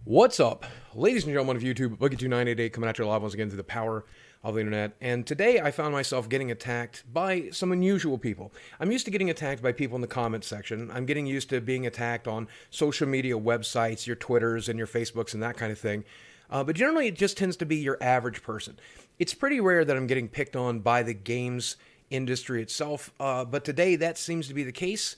What's up, ladies and gentlemen of YouTube? Boogie2988 coming at you live once again through the power of the internet. And today I found myself getting attacked by some unusual people. I'm used to getting attacked by people in the comments section. I'm getting used to being attacked on social media websites, your Twitters and your Facebooks and that kind of thing. But generally it just tends to be your average person. It's pretty rare that I'm getting picked on by the games industry itself. But today that seems to be the case.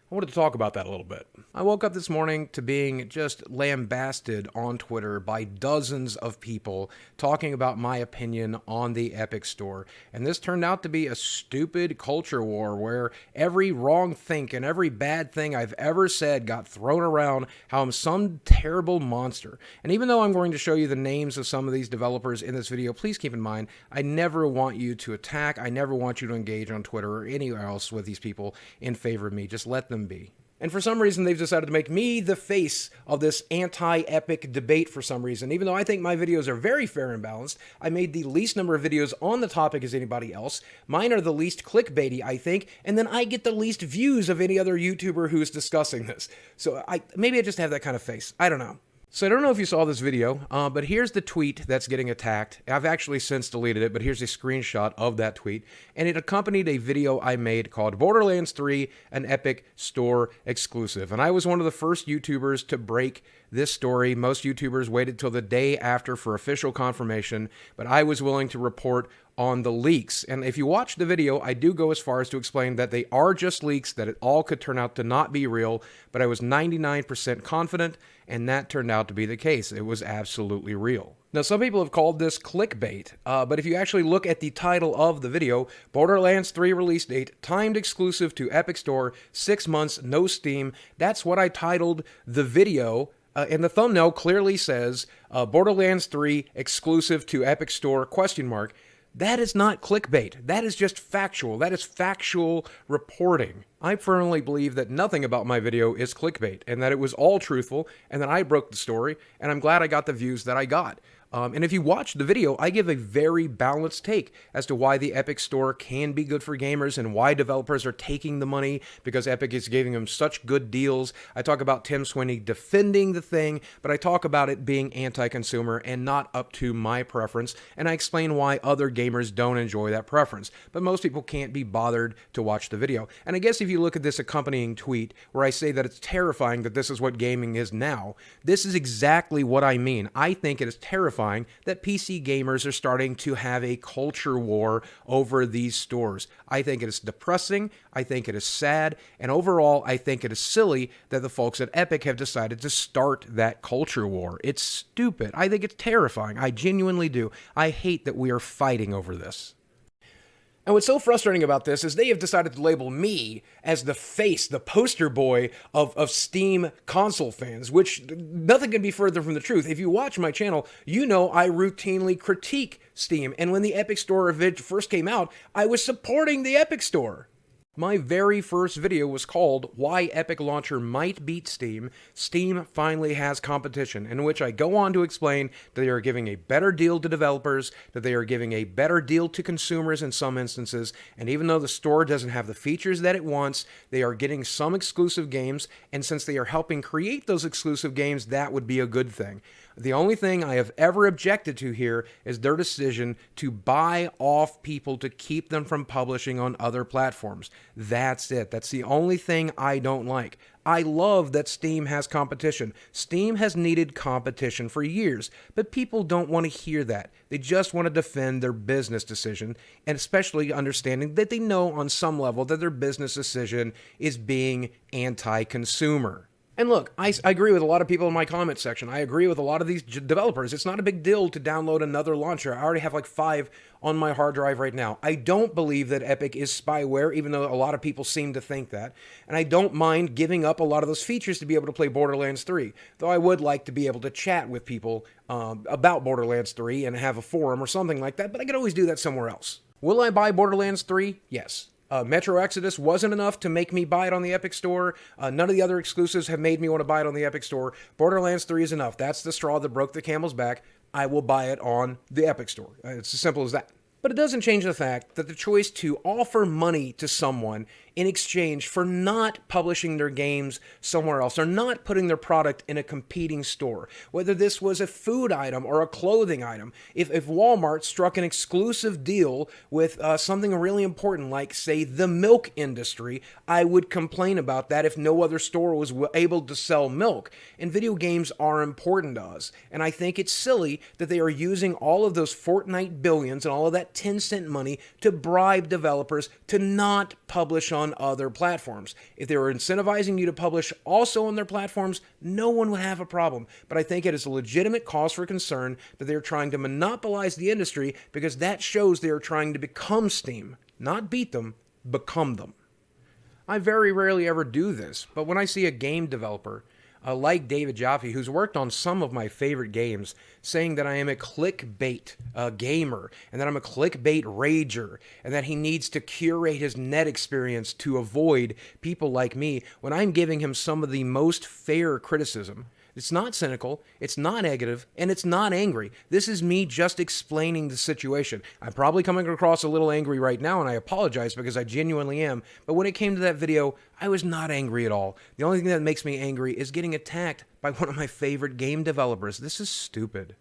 I wanted to talk about that a little bit. I woke up this morning to being just lambasted on Twitter by dozens of people talking about my opinion on the Epic Store. And this turned out to be a stupid culture war where every wrong think and every bad thing I've ever said got thrown around, how I'm some terrible monster. And even though I'm going to show you the names of some of these developers in this video, please keep in mind, I never want you to attack. I never want you to engage on Twitter or anywhere else with these people in favor of me. Just let them be. And for some reason, they've decided to make me the face of this anti-Epic debate for some reason. Even though I think my videos are very fair and balanced, I made the least number of videos on the topic as anybody else. Mine are the least clickbaity, I think, and then I get the least views of any other YouTuber who is discussing this. So maybe I just have that kind of face. I don't know. So I don't know if you saw this video, but here's the tweet that's getting attacked. I've actually since deleted it, but here's a screenshot of that tweet. And it accompanied a video I made called Borderlands 3, an Epic Store exclusive. And I was one of the first YouTubers to break this story. Most YouTubers waited till the day after for official confirmation, but I was willing to report on the leaks. And if you watch the video, I do go as far as to explain that they are just leaks, that it all could turn out to not be real, but I was 99% confident, and that turned out to be the case. It was absolutely real. Now, some people have called this clickbait, but if you actually look at the title of the video, Borderlands 3 release date, timed exclusive to Epic Store, 6 months, no Steam, that's what I titled the video. And the thumbnail clearly says, Borderlands 3 exclusive to Epic Store, ? That is not clickbait. That is just factual. That is factual reporting. I firmly believe that nothing about my video is clickbait and that it was all truthful and that I broke the story, and I'm glad I got the views that I got. And if you watch the video, I give a very balanced take as to why the Epic Store can be good for gamers and why developers are taking the money because Epic is giving them such good deals. I talk about Tim Sweeney defending the thing, but I talk about it being anti-consumer and not up to my preference, and I explain why other gamers don't enjoy that preference. But most people can't be bothered to watch the video. And I guess if you look at this accompanying tweet where I say that it's terrifying that this is what gaming is now, this is exactly what I mean. I think it is terrifying that PC gamers are starting to have a culture war over these stores. I think it is depressing, I think it is sad, and overall I think it is silly that the folks at Epic have decided to start that culture war. It's stupid. I think it's terrifying. I genuinely do. I hate that we are fighting over this. And what's so frustrating about this is they have decided to label me as the face, the poster boy of Steam console fans, which nothing can be further from the truth. If you watch my channel, you know I routinely critique Steam. And when the Epic Store first came out, I was supporting the Epic Store. My very first video was called Why Epic Launcher Might Beat Steam. Steam finally has competition, in which I go on to explain that they are giving a better deal to developers, that they are giving a better deal to consumers in some instances, and even though the store doesn't have the features that it wants, they are getting some exclusive games, and since they are helping create those exclusive games, that would be a good thing. The only thing I have ever objected to here is their decision to buy off people to keep them from publishing on other platforms. That's it. That's the only thing I don't like. I love that Steam has competition. Steam has needed competition for years, but people don't want to hear that. They just want to defend their business decision, and especially understanding that they know on some level that their business decision is being anti-consumer. And look, I agree with a lot of people in my comment section. I agree with a lot of these developers. It's not a big deal to download another launcher. I already have like 5 on my hard drive right now. I don't believe that Epic is spyware, even though a lot of people seem to think that. And I don't mind giving up a lot of those features to be able to play Borderlands 3, though I would like to be able to chat with people about Borderlands 3 and have a forum or something like that, but I could always do that somewhere else. Will I buy Borderlands 3? Yes. Metro Exodus wasn't enough to make me buy it on the Epic Store. None of the other exclusives have made me want to buy it on the Epic Store. Borderlands 3 is enough. That's the straw that broke the camel's back. I will buy it on the Epic Store. It's as simple as that. But it doesn't change the fact that the choice to offer money to someone in exchange for not publishing their games somewhere else, or not putting their product in a competing store. Whether this was a food item or a clothing item, if Walmart struck an exclusive deal with something really important, like, say, the milk industry, I would complain about that if no other store was able to sell milk. And video games are important to us, and I think it's silly that they are using all of those Fortnite billions and all of that 10-cent money to bribe developers to not publish on other platforms. If they were incentivizing you to publish also on their platforms, no one would have a problem. But I think it is a legitimate cause for concern that they're trying to monopolize the industry, because that shows they are trying to become Steam. Not beat them, become them. I very rarely ever do this, but when I see a game developer like David Jaffe, who's worked on some of my favorite games, saying that I am a clickbait gamer, and that I'm a clickbait rager, and that he needs to curate his net experience to avoid people like me, when I'm giving him some of the most fair criticism. It's not cynical, it's not negative, and it's not angry. This is me just explaining the situation. I'm probably coming across a little angry right now, and I apologize, because I genuinely am. But when it came to that video, I was not angry at all. The only thing that makes me angry is getting attacked by one of my favorite game developers. This is stupid.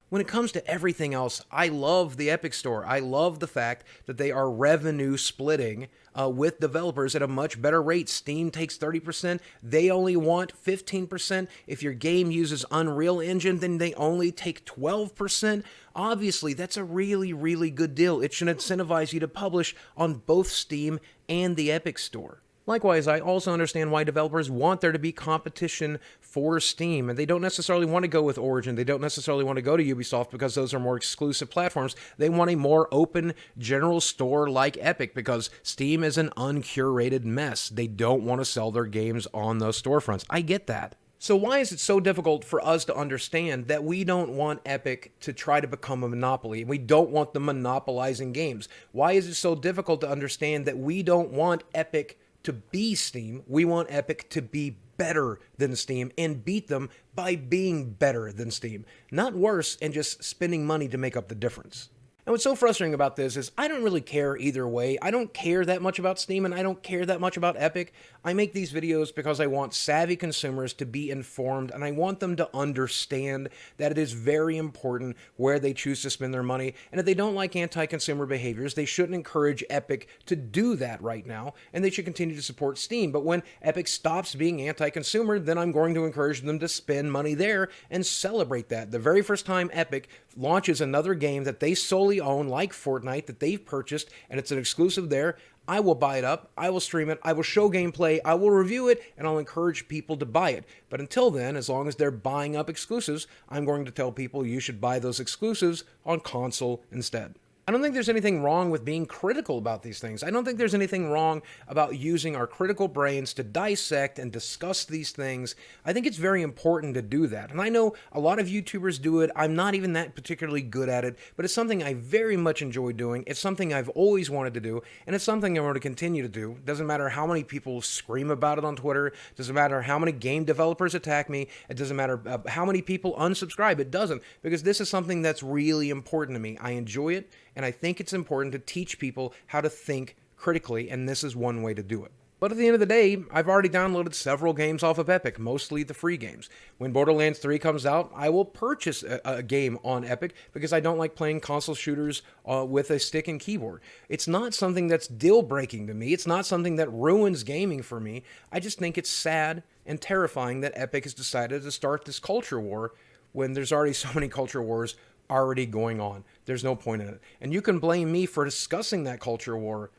When it comes to everything else, I love the Epic Store. I love the fact that they are revenue splitting with developers at a much better rate. Steam takes 30%. They only want 15%. If your game uses Unreal Engine, then they only take 12%. Obviously, that's a really, really good deal. It should incentivize you to publish on both Steam and the Epic Store. Likewise, I also understand why developers want there to be competition for Steam, and they don't necessarily want to go with Origin. They don't necessarily want to go to Ubisoft, because those are more exclusive platforms. They want a more open general store like Epic, because Steam is an uncurated mess. They don't want to sell their games on those storefronts. I get that. So why is it so difficult for us to understand that we don't want Epic to try to become a monopoly? We don't want them monopolizing games. Why is it so difficult to understand that we don't want Epic to be Steam? We want Epic to be better than Steam and beat them by being better than Steam, not worse and just spending money to make up the difference. And what's so frustrating about this is I don't really care either way. I don't care that much about Steam, and I don't care that much about Epic. I make these videos because I want savvy consumers to be informed, and I want them to understand that it is very important where they choose to spend their money. And if they don't like anti-consumer behaviors, they shouldn't encourage Epic to do that right now, and they should continue to support Steam. But when Epic stops being anti-consumer, then I'm going to encourage them to spend money there and celebrate that. The very first time Epic launches another game that they solely own, like Fortnite, that they've purchased, and it's an exclusive there, I will buy it up, I will stream it, I will show gameplay, I will review it, and I'll encourage people to buy it. But until then, as long as they're buying up exclusives, I'm going to tell people you should buy those exclusives on console instead. I don't think there's anything wrong with being critical about these things. I don't think there's anything wrong about using our critical brains to dissect and discuss these things. I think it's very important to do that. And I know a lot of YouTubers do it. I'm not even that particularly good at it, but it's something I very much enjoy doing. It's something I've always wanted to do, and it's something I want to continue to do. It doesn't matter how many people scream about it on Twitter. It doesn't matter how many game developers attack me. It doesn't matter how many people unsubscribe. It doesn't, because this is something that's really important to me. I enjoy it. And I think it's important to teach people how to think critically, and this is one way to do it. But at the end of the day, I've already downloaded several games off of Epic, mostly the free games. When Borderlands 3 comes out, I will purchase a game on Epic, because I don't like playing console shooters with a stick and keyboard. It's not something that's deal-breaking to me. It's not something that ruins gaming for me. I just think it's sad and terrifying that Epic has decided to start this culture war when there's already so many culture wars already going on. There's no point in it. And you can blame me for discussing that culture war,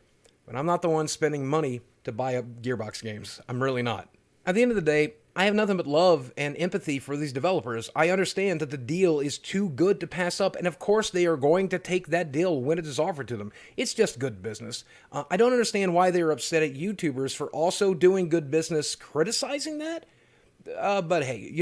but I'm not the one spending money to buy up Gearbox games. I'm really not. At the end of the day, I have nothing but love and empathy for these developers. I understand that the deal is too good to pass up, and of course they are going to take that deal when it is offered to them. It's just good business. I don't understand why they are upset at YouTubers for also doing good business criticizing that. But hey,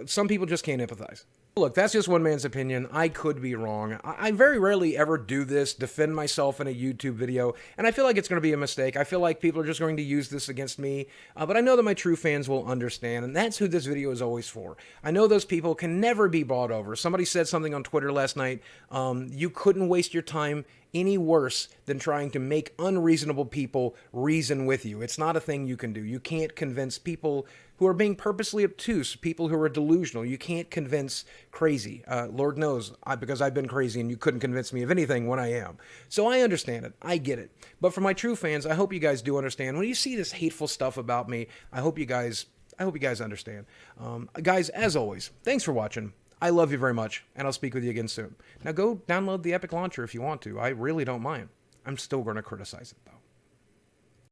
some people just can't empathize. Look, that's just one man's opinion. I could be wrong. I very rarely ever do this, defend myself in a YouTube video, and I feel like it's going to be a mistake. I feel like people are just going to use this against me, but I know that my true fans will understand, and that's who this video is always for. I know those people can never be bought over. Somebody said something on Twitter last night. You couldn't waste your time any worse than trying to make unreasonable people reason with you. It's not a thing you can do. You can't convince people who are being purposely obtuse, people who are delusional. You can't convince crazy. Lord knows, because I've been crazy and you couldn't convince me of anything when I am. So I understand it. I get it. But for my true fans, I hope you guys do understand. When you see this hateful stuff about me, I hope you guys understand. Guys, as always, thanks for watching. I love you very much, and I'll speak with you again soon. Now go download the Epic Launcher if you want to. I really don't mind. I'm still going to criticize it, though.